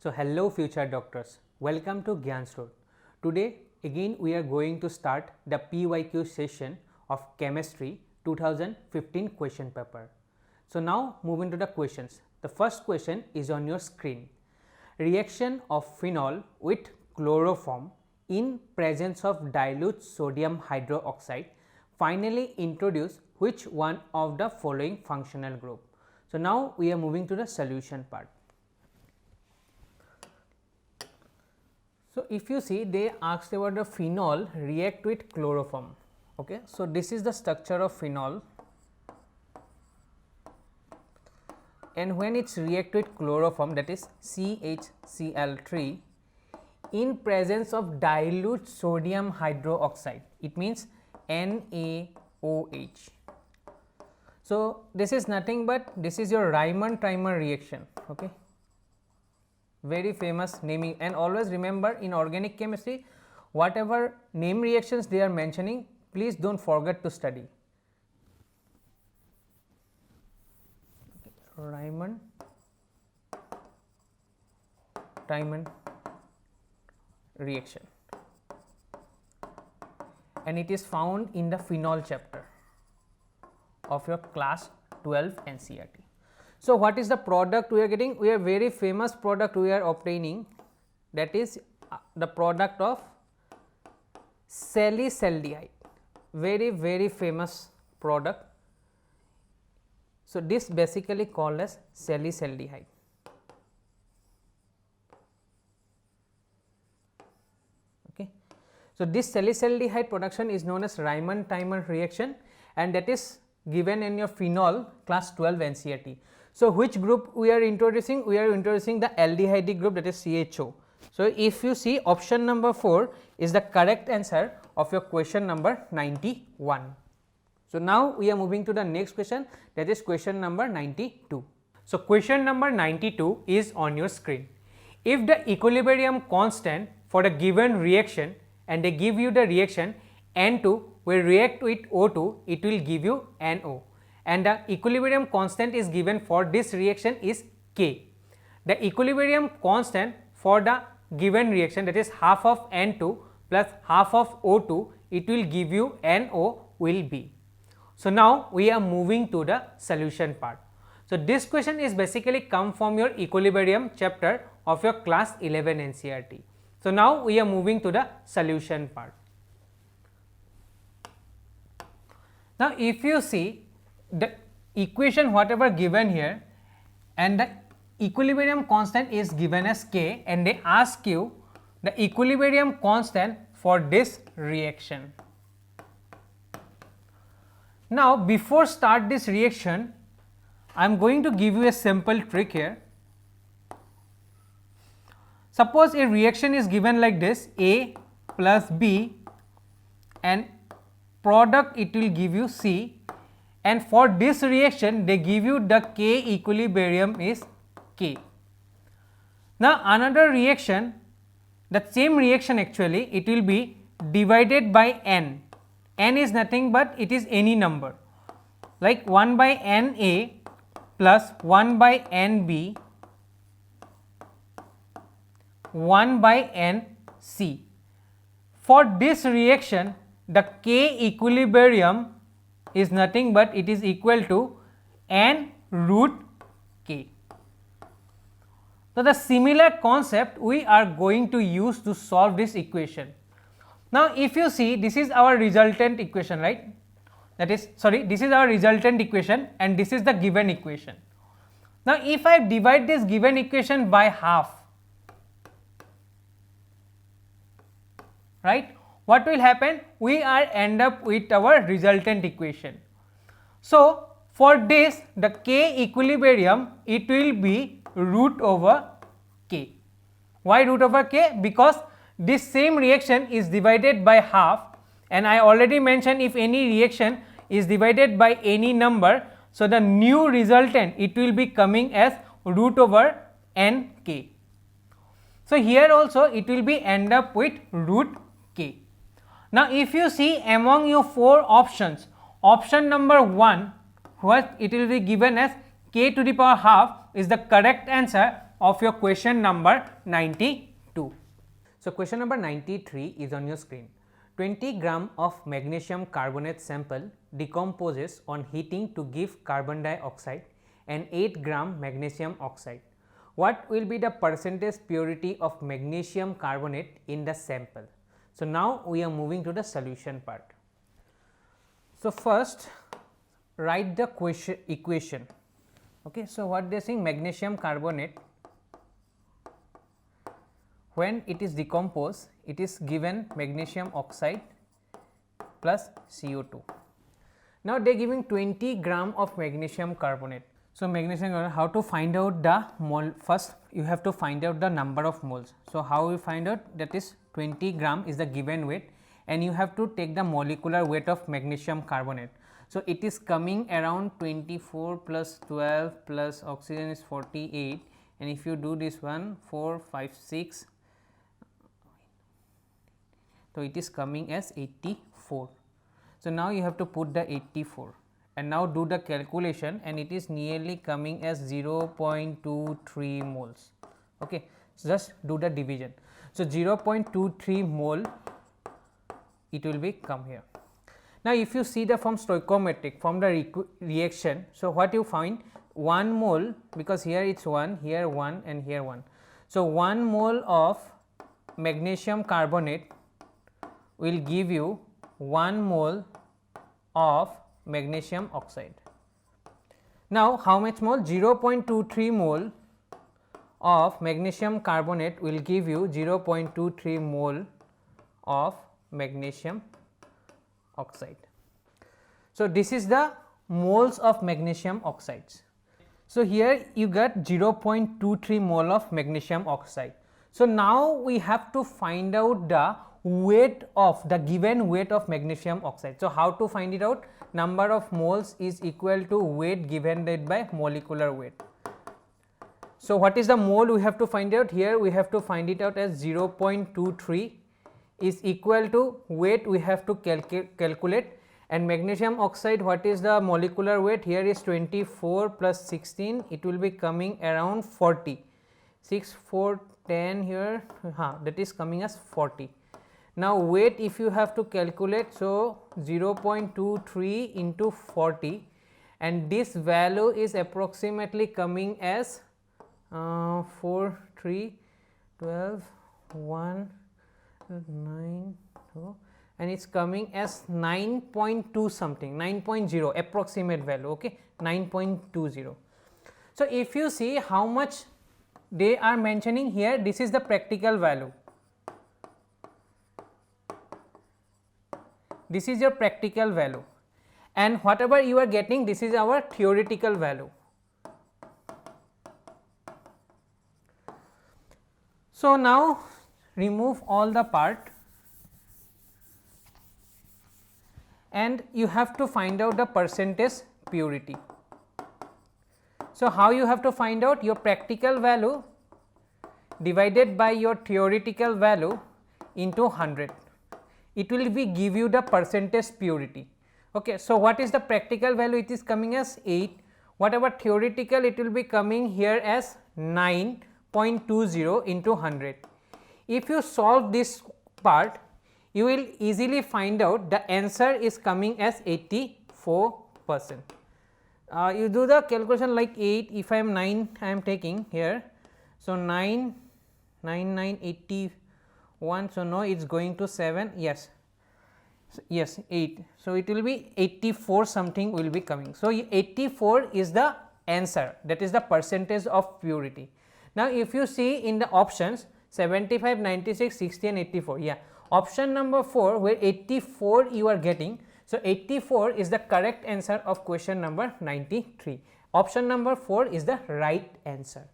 So hello future doctors, welcome to Gyansrota. Today again we are going to start the PYQ session of chemistry 2015 question paper. So now moving to the questions. The first question is on your screen. Reaction of phenol with chloroform in presence of dilute sodium hydroxide finally introduce which one of the following functional group. So now we are moving to the solution part. So if you see, they asked about the phenol react with chloroform. Okay. So this is the structure of phenol, and when it's react with chloroform, that is CHCl3 in presence of dilute sodium hydroxide, it means NaOH. So this is nothing but this is your Riemer-Tiemann reaction. Okay. Very famous naming, and always remember in organic chemistry whatever name reactions they are mentioning, please don't forget to study. Riemer-Tiemann reaction, and it is found in the phenol chapter of your class 12 NCERT. So what is the product we are getting? We are very famous product we are obtaining, that is the product of salicylaldehyde, very famous product. So this basically called as salicylaldehyde. Okay. So this salicylaldehyde production is known as Riemer-Tiemann reaction, and that is given in your phenol class 12 NCERT. So which group we are introducing? We are introducing the aldehyde group, that is CHO. So if you see, option number 4 is the correct answer of your question number 91. So now we are moving to the next question, that is question number 92. So question number 92 is on your screen. If the equilibrium constant for a given reaction, and they give you the reaction N2 will react with O2, it will give you NO, and the equilibrium constant is given for this reaction is K. The equilibrium constant for the given reaction, that is half of N2 plus half of O2, it will give you NO will be. So now we are moving to the solution part. So this question is basically come from your equilibrium chapter of your class 11 NCERT. So now we are moving to the solution part. Now if you see the equation whatever given here, and the equilibrium constant is given as K, and they ask you the equilibrium constant for this reaction. Now before start this reaction, I am going to give you a simple trick here. Suppose a reaction is given like this, A plus B, and product it will give you C, and for this reaction they give you the K equilibrium is K. Now another reaction, that same reaction actually it will be divided by N. N is nothing but it is any number, like 1 by Na plus 1 by Nb 1 by Nc. For this reaction the K equilibrium is nothing but it is equal to N root K. So the similar concept we are going to use to solve this equation. Now if you see, this is our resultant equation, right? That is, sorry, this is our resultant equation and this is the given equation. Now if I divide this given equation by half, right, what will happen? We are end up with our resultant equation. So for this the K equilibrium it will be root over K. Why root over K? Because this same reaction is divided by half, and I already mentioned if any reaction is divided by any number, so the new resultant it will be coming as root over Nk. So here also it will be end up with root K. Now if you see among your 4 options, option number 1, what it will be given as K to the power half, is the correct answer of your question number 92. So, question number 93 is on your screen. 20 gram of magnesium carbonate sample decomposes on heating to give carbon dioxide and 8 gram magnesium oxide. What will be the percentage purity of magnesium carbonate in the sample? So, now we are moving to the solution part. So, first write the equation. Okay. So, what they are saying, magnesium carbonate, when it is decomposed, it is given magnesium oxide plus CO2. Now, they are giving 20 gram of magnesium carbonate. So, magnesium carbonate, how to find out the mole? First you have to find out the number of moles. So, how we find out? That is 20 gram is the given weight, and you have to take the molecular weight of magnesium carbonate. So, it is coming around 24 plus 12 plus oxygen is 48, and if you do this one 4, 5, 6, so it is coming as 84. So, now you have to put the 84 and now do the calculation, and it is nearly coming as 0.23 moles. Okay. So, just do the division. So, 0.23 mole it will be come here. Now, if you see the from stoichiometric from the reaction, so what you find, 1 mole, because here it is 1, here 1 and here 1. So, 1 mole of magnesium carbonate will give you 1 mole of magnesium oxide. Now, how much mole? 0.23 mole of magnesium carbonate will give you 0.23 mole of magnesium oxide. So, this is the moles of magnesium oxides. So, here you got 0.23 mole of magnesium oxide. So, now we have to find out the weight of the given weight of magnesium oxide. So, how to find it out? Number of moles is equal to weight given by molecular weight. So, what is the mole we have to find out? Here we have to find it out as 0.23 is equal to weight we have to calculate, and magnesium oxide, what is the molecular weight? Here is 24 plus 16, it will be coming around 40, 6, 4, 10 here, that is coming as 40. Now, weight if you have to calculate, so 0.23 into 40, and this value is approximately coming as 4, 3, 12, 1, 9, and it is coming as 9.2 something, 9.0 approximate value, okay, 9.20. So, if you see how much they are mentioning here, this is the practical value. This is your practical value, and whatever you are getting, this is our theoretical value. So, now remove all the part, and you have to find out the percentage purity. So, how you have to find out? Your practical value divided by your theoretical value into 100. It will be give you the percentage purity. Okay. So, what is the practical value? It is coming as 8, whatever theoretical it will be coming here as 9.20 into 100. If you solve this part, you will easily find out the answer is coming as 84%. You do the calculation like 8, if I am 9 I am taking here. So, 9, 81, so now it is going to 7, yes, 8. So, it will be 84 something will be coming. So, 84 is the answer, that is the percentage of purity. Now, if you see in the options 75, 96, 60 and 84, yeah, option number 4 where 84 you are getting. So, 84 is the correct answer of question number 93. Option number 4 is the right answer.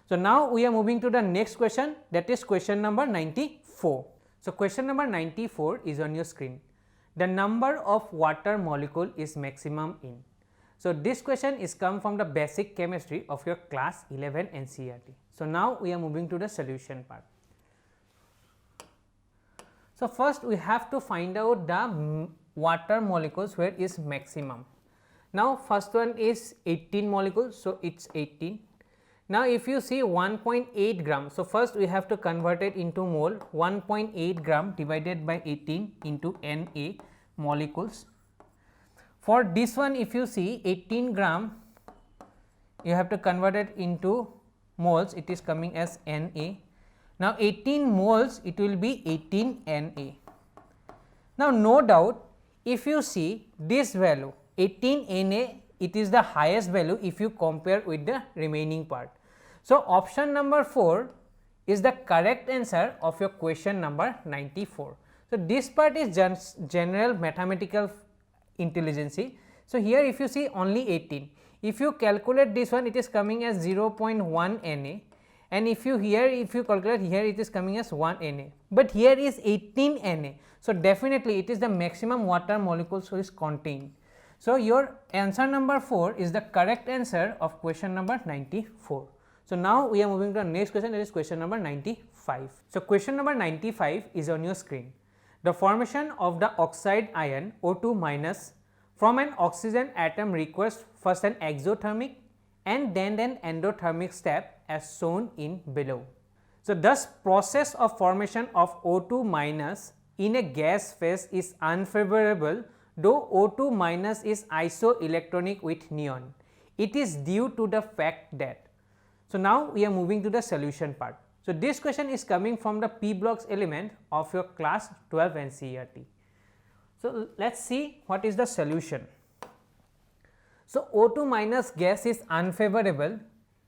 So, now we are moving to the next question, that is question number 94. So, question number 94 is on your screen. The number of water molecule is maximum in. So, this question is come from the basic chemistry of your class 11 NCERT. So, now we are moving to the solution part. So, first we have to find out the water molecules where is maximum. Now, first one is 18 molecules. So, it is 18. Now, if you see 1.8 gram, so first we have to convert it into mole. 1.8 gram divided by 18 into Na molecules. For this one, if you see 18 gram, you have to convert it into moles, it is coming as Na. Now, 18 moles, it will be 18 Na. Now, no doubt, if you see this value 18 Na, it is the highest value if you compare with the remaining part. So, option number 4 is the correct answer of your question number 94. So, this part is general mathematical intelligence. So, here if you see only 18, if you calculate this one, it is coming as 0.1 Na, and if you calculate here, it is coming as 1 Na, but here is 18 Na. So, definitely it is the maximum water molecules which is contained. So, your answer number 4 is the correct answer of question number 94. So, now we are moving to the next question, that is question number 95. So, question number 95 is on your screen. The formation of the oxide ion O2 minus from an oxygen atom requires first an exothermic and then an endothermic step as shown in below. So, thus process of formation of O2 minus in a gas phase is unfavorable, though O2 minus is isoelectronic with neon. It is due to the fact that. So, now we are moving to the solution part. So, this question is coming from the P blocks element of your class 12 NCERT. So, let us see what is the solution. So, O2 minus gas is unfavorable.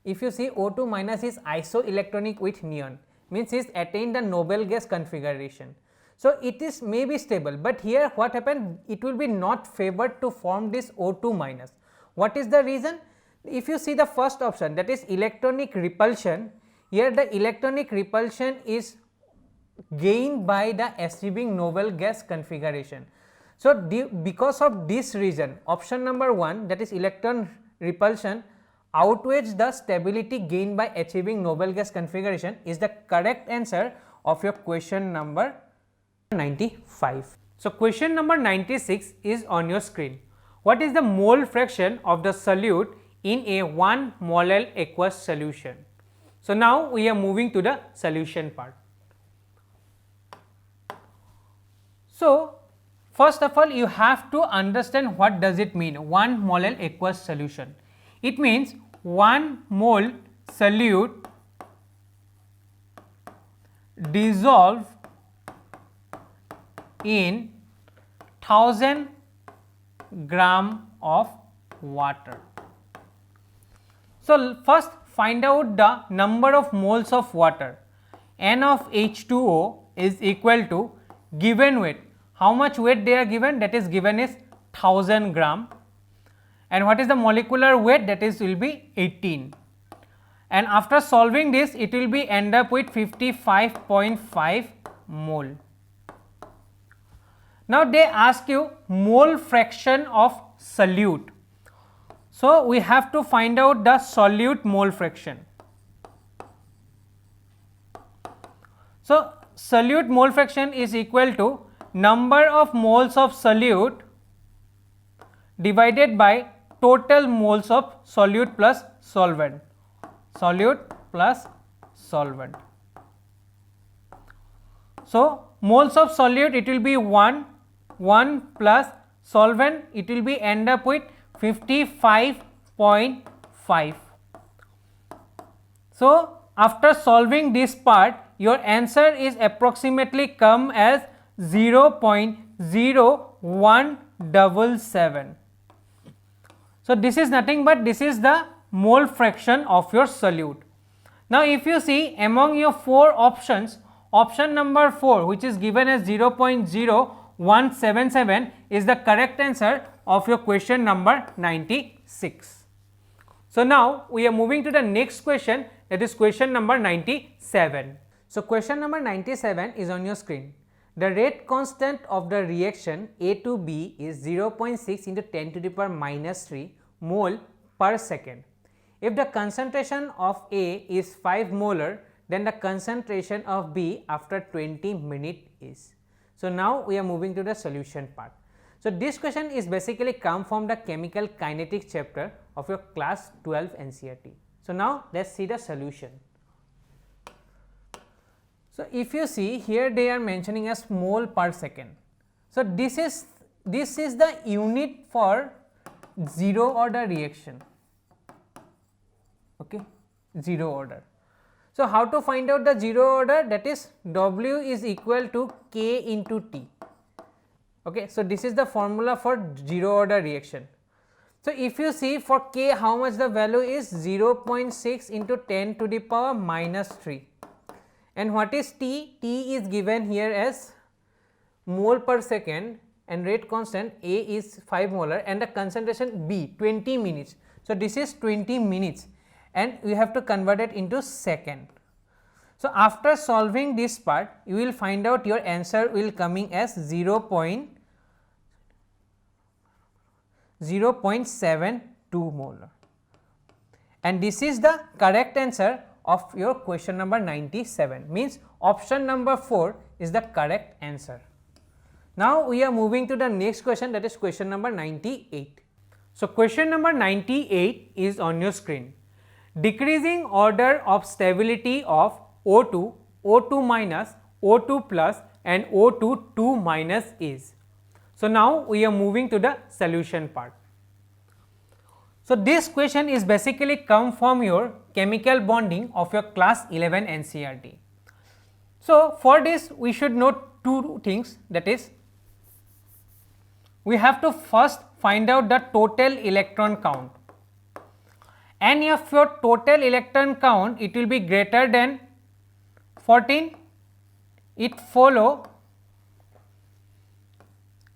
If you see O2 minus is isoelectronic with neon, means it attained the noble gas configuration. So, it is may be stable, but here what happened, it will be not favored to form this O2 minus. What is the reason? If you see the first option, that is electronic repulsion, here the electronic repulsion is gained by the achieving noble gas configuration. So, because of this reason, option number 1, that is electron repulsion, outweighs the stability gained by achieving noble gas configuration is the correct answer of your question number 95. So, question number 96 is on your screen. What is the mole fraction of the solute in a 1 molar aqueous solution? So, now we are moving to the solution part. So, first of all, you have to understand what does it mean 1 molar aqueous solution. It means 1 mole solute dissolved in 1000 gram of water. So, first find out the number of moles of water. N of H2O is equal to given weight. How much weight they are given? That is given is 1000 gram. And what is the molecular weight? That is will be 18. And after solving this, it will be end up with 55.5 mole. Now, they ask you mole fraction of solute. So, we have to find out the solute mole fraction. So, solute mole fraction is equal to number of moles of solute divided by total moles of solute plus solvent. Solute plus solvent. So, moles of solute it will be 1 plus solvent it will be end up with 55.5. So, after solving this part, your answer is approximately come as 0.0177. So, this is nothing but this is the mole fraction of your solute. Now, if you see among your 4 options, option number 4 which is given as 0.0177 is the correct answer of your question number 96. So, now we are moving to the next question, that is question number 97. So, question number 97 is on your screen. The rate constant of the reaction A to B is 0.6 into 10 to the power minus 3 mole per second. If the concentration of A is 5 molar, then the concentration of B after 20 minutes is. So, now we are moving to the solution part. So, this question is basically come from the chemical kinetics chapter of your class 12 NCERT. So, now let us see the solution. So, if you see here they are mentioning as mole per second. So, this is the unit for zero order reaction, okay, zero order. So, how to find out the zero order? That is W is equal to K into T. Okay. So, this is the formula for zero order reaction. So, if you see for K how much the value is 0.6 into 10 to the power minus 3, and what is T? T is given here as mole per second and rate constant A is 5 molar and the concentration B 20 minutes. So, this is 20 minutes and we have to convert it into second. So, after solving this part you will find out your answer will coming as 0.72 molar, and this is the correct answer of your question number 97, means option number 4 is the correct answer. Now, we are moving to the next question, that is question number 98. So, question number 98 is on your screen. Decreasing order of stability of O2, O2 minus, O2 plus and O2 2 minus is. So, now we are moving to the solution part. So, this question is basically come from your chemical bonding of your class 11 NCERT. So, for this we should note two things, that is we have to first find out the total electron count, and if your total electron count it will be greater than 14, it follow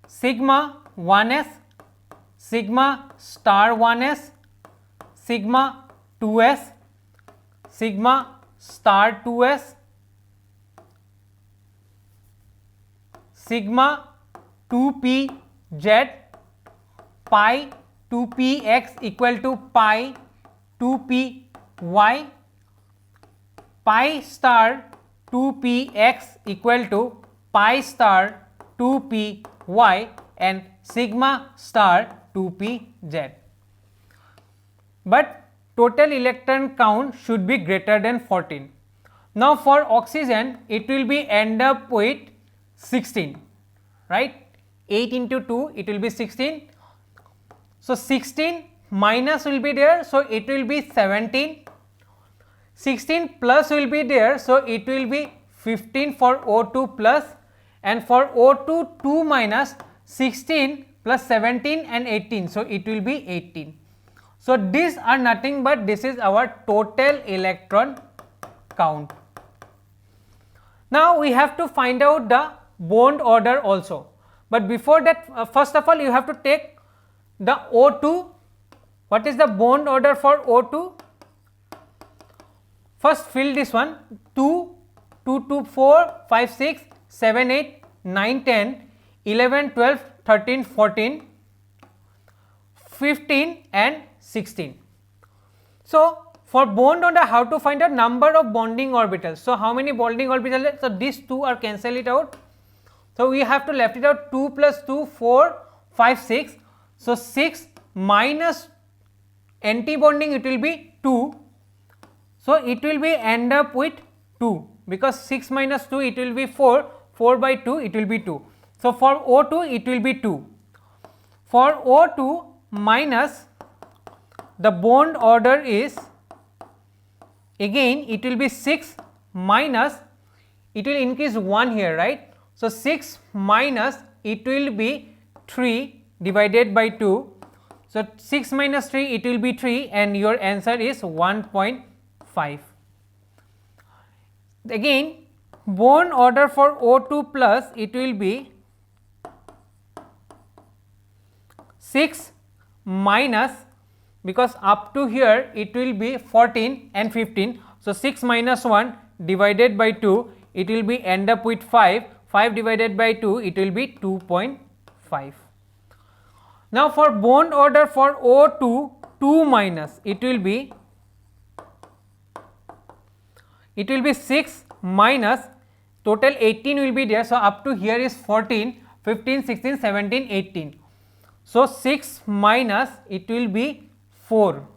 sigma 1s, sigma star 1s, sigma 2s, sigma star 2s, sigma 2p z, pi 2px equal to pi 2py, pi star 2px equal to pi star 2py and sigma star 2pz. But total electron count should be greater than 14. Now, for oxygen it will be end up with 16, right, 8 into 2 it will be 16. So, 16 minus will be there, so it will be 17, 16 plus will be there, so it will be 15 for O2 plus, and for O2 2 minus 16 plus 17 and 18, so it will be 18. So, these are nothing but this is our total electron count. Now, we have to find out the bond order also, but before that first of all you have to take the O2. What is the bond order for O2? First fill this one 2, 2, 2, 4, 5, 6, 7, 8, 9, 10, 11, 12, 13, 14, 15 and 16. So, for bond order how to find out number of bonding orbitals. So, how many bonding orbitals? So, these two are cancel it out. So, we have to left it out 2 plus 2, 4, 5, 6. So, 6 minus anti-bonding it will be 2. So, it will be end up with 2 because 6 minus 2 it will be 4, 4 by 2 it will be 2. So, for O2 it will be 2. For O2 minus the bond order is again it will be 6 minus it will increase 1 here, right. So, 6 minus it will be 3 divided by 2. So, 6 minus 3 it will be 3 and your answer is 1.5. Again bond order for O2 plus it will be 6 minus, because up to here it will be 14 and 15. So, 6 minus 1 divided by 2 it will be end up with 5, 5 divided by 2 it will be 2.5. Now, for bond order for O2 2 minus it will be 6 minus total 18 will be there. So, up to here is 14, 15, 16, 17, 18. So, 6 minus it will be 4.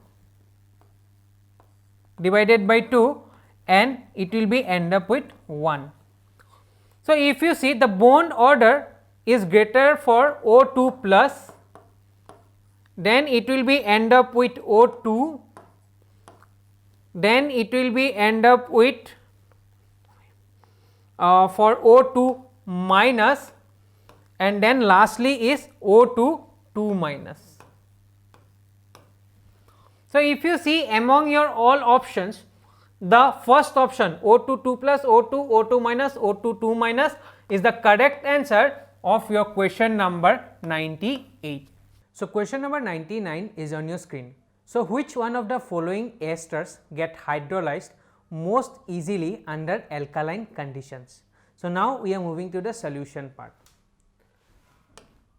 divided by 2 and it will be end up with 1. So, if you see the bond order is greater for O2 plus, then it will be end up with O2, then it will be end up with for O2 minus, and then lastly is O2 2 minus. So, if you see among your all options, the first option O2 2 plus, O2, O2 minus, O2 2 minus is the correct answer of your question number 98. So, question number 99 is on your screen. So, which one of the following esters get hydrolyzed most easily under alkaline conditions? So, now we are moving to the solution part.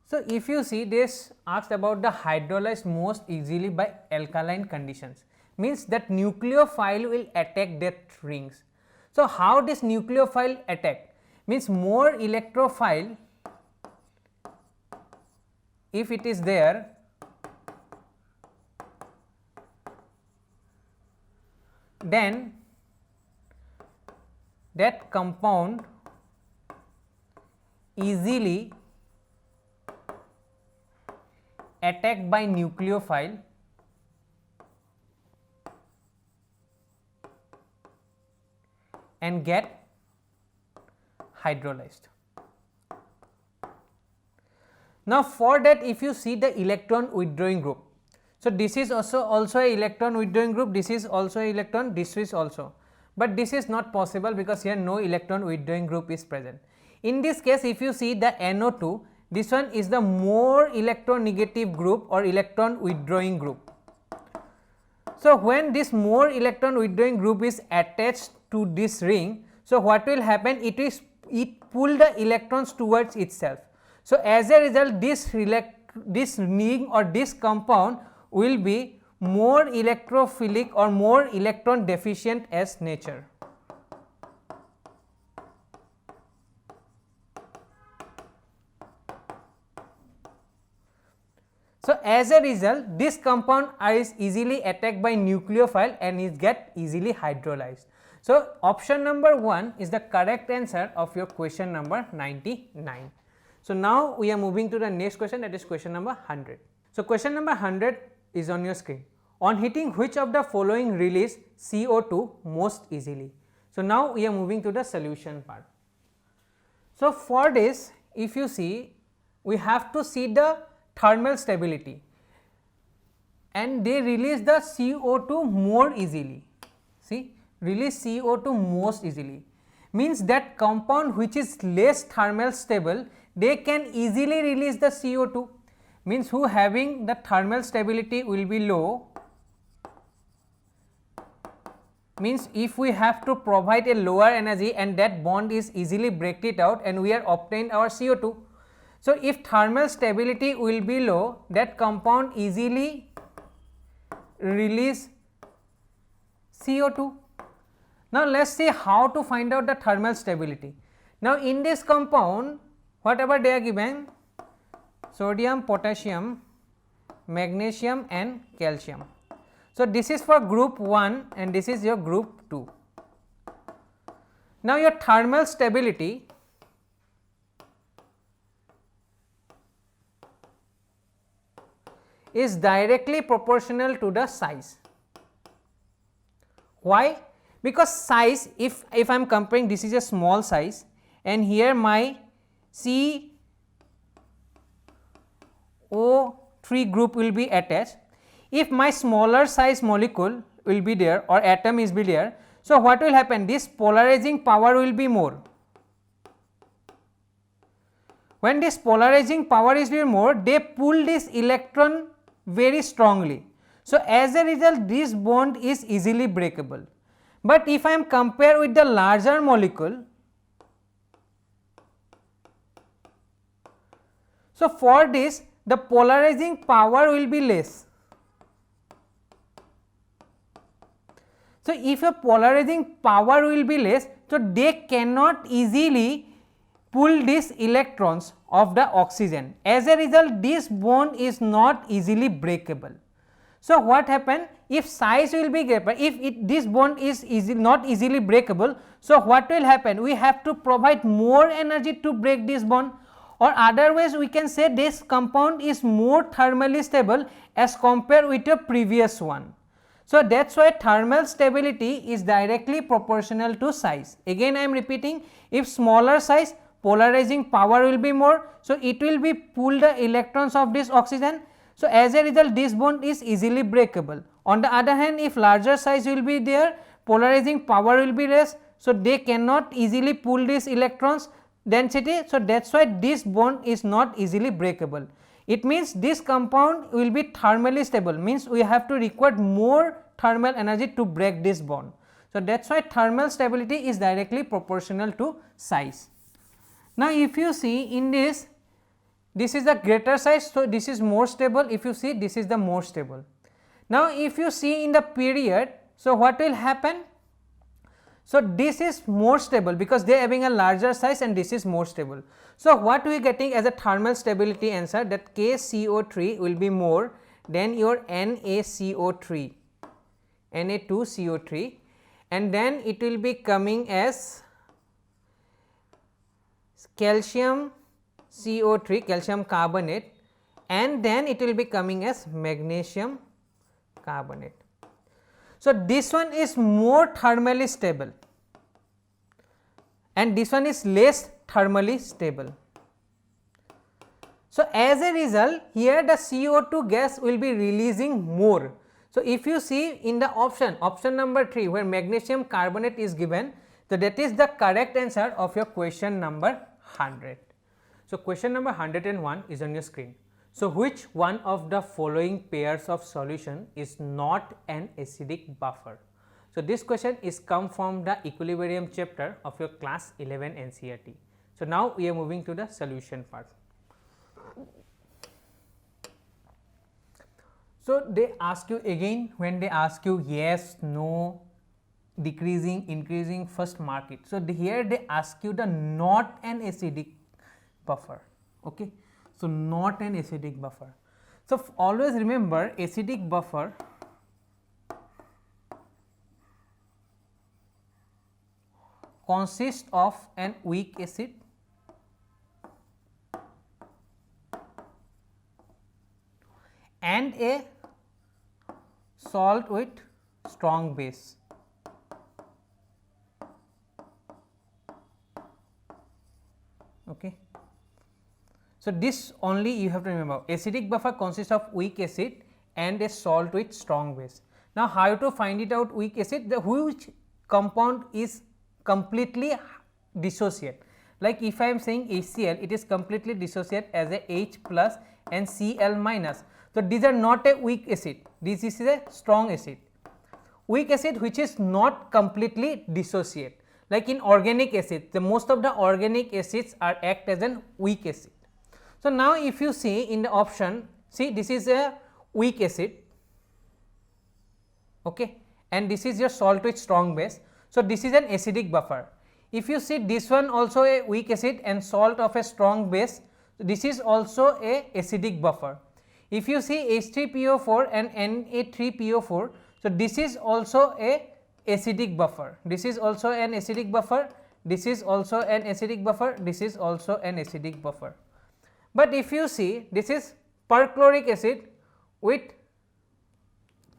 So, if you see this asked about the hydrolyzed most easily by alkaline conditions, means that nucleophile will attack that rings. So, how this nucleophile attack? Means more electrophile, if it is there, then that compound easily attacked by nucleophile and get hydrolyzed. Now, for that if you see the electron withdrawing group, so this is also a electron withdrawing group, this is also a electron, this is also, but this is not possible because here no electron withdrawing group is present. In this case, if you see the NO2, this one is the more electronegative group or electron withdrawing group. So, when this more electron withdrawing group is attached to this ring, so what will happen? It pull the electrons towards itself. So, as a result this ring or this compound will be more electrophilic or more electron deficient as nature. So, as a result this compound is easily attacked by nucleophile and is get easily hydrolyzed. So, option number 1 is the correct answer of your question number 99. So, now we are moving to the next question, that is question number 100. So, question number 100 is on your screen. On heating, which of the following release CO2 most easily? So, now we are moving to the solution part. So, for this if you see, we have to see the thermal stability and they release the CO2 more easily. See, release CO2 most easily means that compound which is less thermal stable, they can easily release the CO2, means who having the thermal stability will be low, means if we have to provide a lower energy and that bond is easily break it out and we are obtained our CO2. So, if thermal stability will be low, that compound easily release CO2. Now, let us see how to find out the thermal stability. Now, in this compound whatever they are given, sodium, potassium, magnesium and calcium. So, this is for group 1 and this is your group 2. Now, your thermal stability is directly proportional to the size. Why? Because size, if I am comparing, this is a small size and here my CO3 group will be attached. If my smaller size molecule will be there or atom is be there, so what will happen? This polarizing power will be more. When this polarizing power is very more, they pull this electron very strongly. So, as a result this bond is easily breakable. But if I am compare with the larger molecule, so for this the polarizing power will be less. So, if a polarizing power will be less, so they cannot easily pull these electrons of the oxygen. As a result, this bond is not easily breakable. So, what happen? if size will be greater, if this bond is not easily breakable, so what will happen? We have to provide more energy to break this bond, or otherwise we can say this compound is more thermally stable as compared with the previous one. So, that is why thermal stability is directly proportional to size. Again I am repeating, if smaller size, polarizing power will be more, so it will be pull the electrons of this oxygen. So, as a result this bond is easily breakable. On the other hand, if larger size will be there, polarizing power will be less, so they cannot easily pull these electrons density. So, that is why this bond is not easily breakable. It means this compound will be thermally stable, means we have to require more thermal energy to break this bond. So, that is why thermal stability is directly proportional to size. Now, if you see in this is the greater size, so this is more stable, if you see this is the more stable. Now, if you see in the period, so what will happen? So, this is more stable because they are having a larger size and this is more stable. So, what we are getting as a thermal stability answer, that KCO3 will be more than your NaCO3, Na2CO3, and then it will be coming as calcium CO3, calcium carbonate, and then it will be coming as magnesium carbonate. So, this one is more thermally stable and this one is less thermally stable. So, as a result here the CO2 gas will be releasing more. So, if you see in the option number 3 where magnesium carbonate is given, so that is the correct answer of your question number 100. So, question number 101 is on your screen. So, which one of the following pairs of solution is not an acidic buffer? So, this question is come from the equilibrium chapter of your class 11 NCERT. So, now we are moving to the solution part. So, they ask you again, when they ask you yes, no, decreasing, increasing, first mark it. So, here they ask you the not an acidic buffer. Okay. So, not an acidic buffer. So, always remember acidic buffer consists of an weak acid and a salt with strong base. Okay. So, this only you have to remember, acidic buffer consists of weak acid and a salt with strong base. Now, how to find it out weak acid? The which compound is completely dissociate. Like if I am saying HCl, it is completely dissociate as a H plus and Cl minus. So, these are not a weak acid, this is a strong acid. Weak acid which is not completely dissociate, like in organic acid, the most of the organic acids are act as an weak acid. So, now if you see in the option, see this is a weak acid, okay, and this is your salt with strong base. So, this is an acidic buffer. If you see this one also a weak acid and salt of a strong base, this is also a acidic buffer. If you see H3PO4 and Na3PO4, so this is also a acidic buffer, this is also an acidic buffer, this is also an acidic buffer, this is also an acidic buffer. But if you see this is perchloric acid with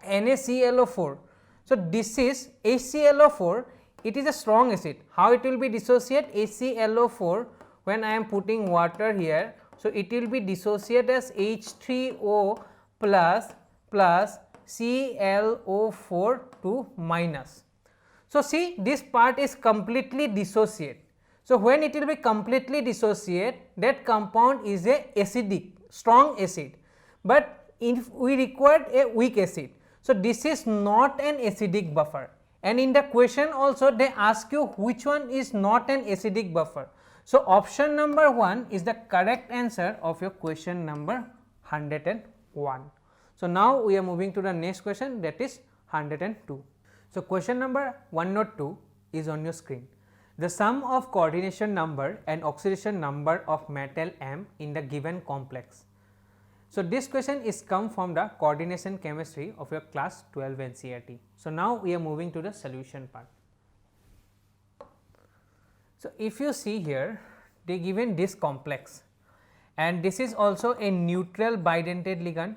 NaClO4. So, this is HClO4, it is a strong acid. How it will be dissociate? HClO4 when I am putting water here, so it will be dissociate as H3O plus ClO4 to minus. So, see this part is completely dissociate. So, when it will be completely dissociate, that compound is a acidic, strong acid, but if we required a weak acid. So, this is not an acidic buffer, and in the question also they ask you which one is not an acidic buffer. So, option number 1 is the correct answer of your question number 101. So, now we are moving to the next question, that is 102. So, question number 102 is on your screen. The sum of coordination number and oxidation number of metal M in the given complex. So, this question is come from the coordination chemistry of your class 12 NCERT. So, now we are moving to the solution part. So, if you see here, they given this complex, and this is also a neutral bidentate ligand.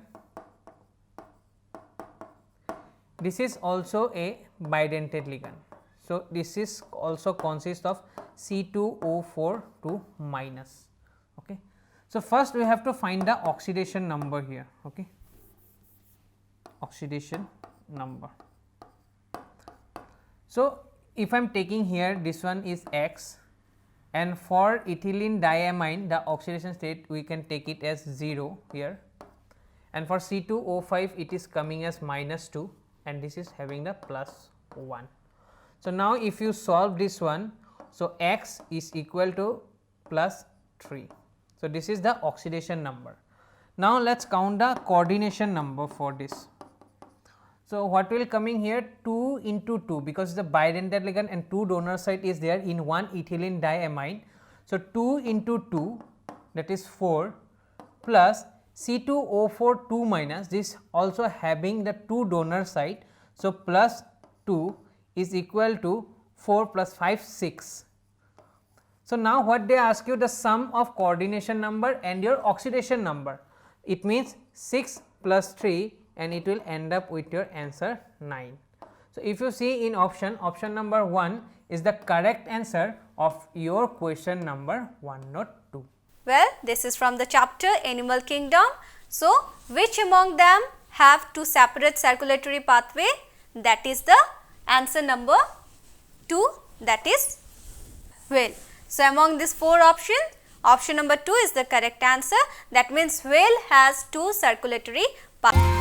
This is also a bidentate ligand. So, this is also consists of C2O4 2 minus. Okay. So, first we have to find the oxidation number here. Okay. Oxidation number. So, if I am taking here, this one is X, and for ethylene diamine the oxidation state we can take it as 0 here, and for C2O5 it is coming as -2, and this is having the +1. So, now if you solve this one, so X is equal to +3. So, this is the oxidation number. Now, let us count the coordination number for this. So, what will coming here? 2 into 2, because the bidentate ligand and 2 donor site is there in one ethylene diamine. So, 2 into 2, that is 4, plus C2O4 2 minus, this also having the 2 donor site. So, plus 2 is equal to 4 plus 5 6. So, now what they ask you, the sum of coordination number and your oxidation number, it means 6 plus 3, and it will end up with your answer 9. So, if you see in option number 1 is the correct answer of your question number 102. Well, this is from the chapter Animal Kingdom. So, which among them have 2 separate circulatory pathway? That is the answer number 2, that is whale. So, among these 4 options, option number 2 is the correct answer. That means whale has 2 circulatory pathways.